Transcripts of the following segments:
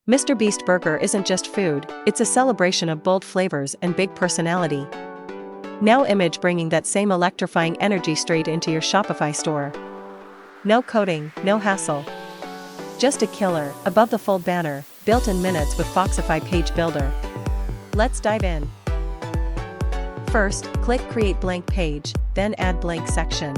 MrBeast Burger isn't just food, it's a celebration of bold flavors and big personality. Now image bringing that same electrifying energy straight into your Shopify store. No coding, no hassle. Just a killer, above-the-fold banner, built in minutes with Foxify Page Builder. Let's dive in. First, click Create Blank Page, then Add Blank Section.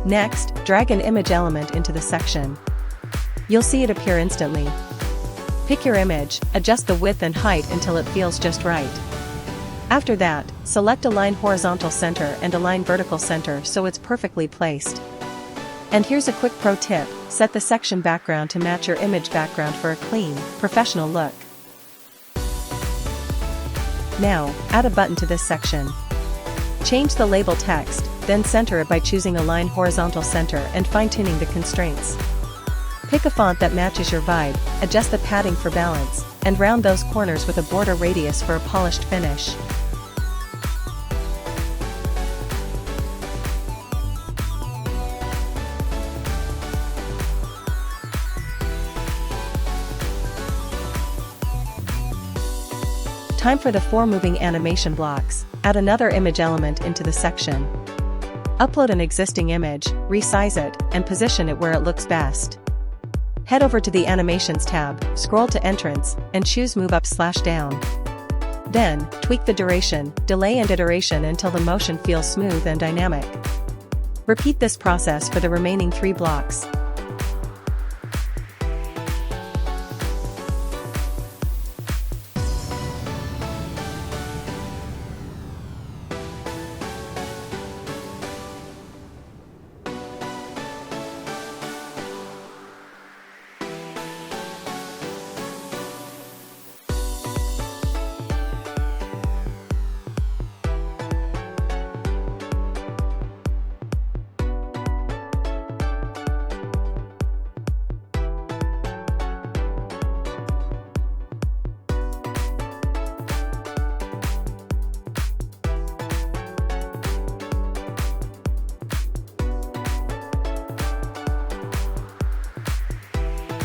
Next, drag an image element into the section. You'll see it appear instantly. Pick your image, adjust the width and height until it feels just right. After that, select Align Horizontal Center and Align Vertical Center so it's perfectly placed. And here's a quick pro tip, set the section background to match your image background for a clean, professional look. Now, add a button to this section. Change the label text, then center it by choosing Align Horizontal Center and fine-tuning the constraints. Pick a font that matches your vibe, adjust the padding for balance, and round those corners with a border radius for a polished finish. Time for the 4 moving animation blocks. Add another image element into the section. Upload an existing image, resize it, and position it where it looks best. Head over to the Animations tab, scroll to Entrance, and choose Move Up/Down. Then, tweak the duration, delay and iteration until the motion feels smooth and dynamic. Repeat this process for the remaining 3 blocks.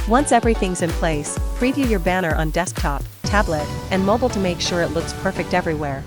Once everything's in place, preview your banner on desktop, tablet, and mobile to make sure it looks perfect everywhere.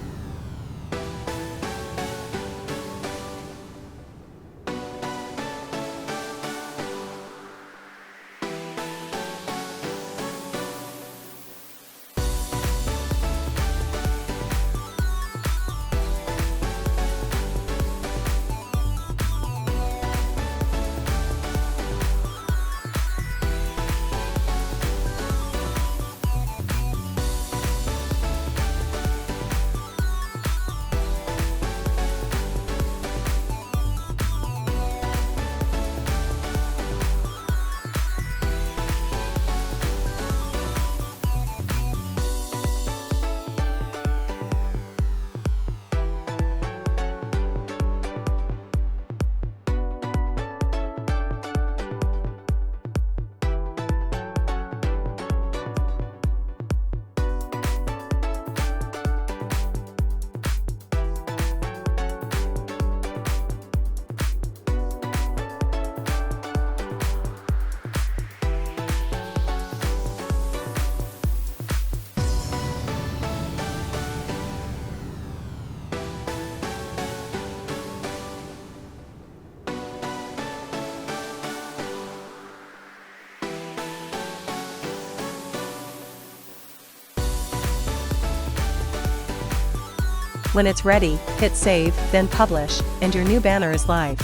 When it's ready, hit Save, then Publish, and your new banner is live.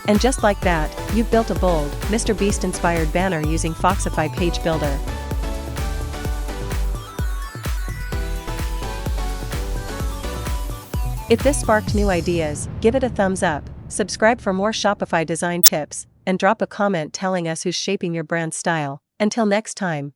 And just like that, you've built a bold, MrBeast-inspired banner using Foxify Page Builder. If this sparked new ideas, give it a thumbs up, subscribe for more Shopify design tips, and drop a comment telling us who's shaping your brand style. Until next time.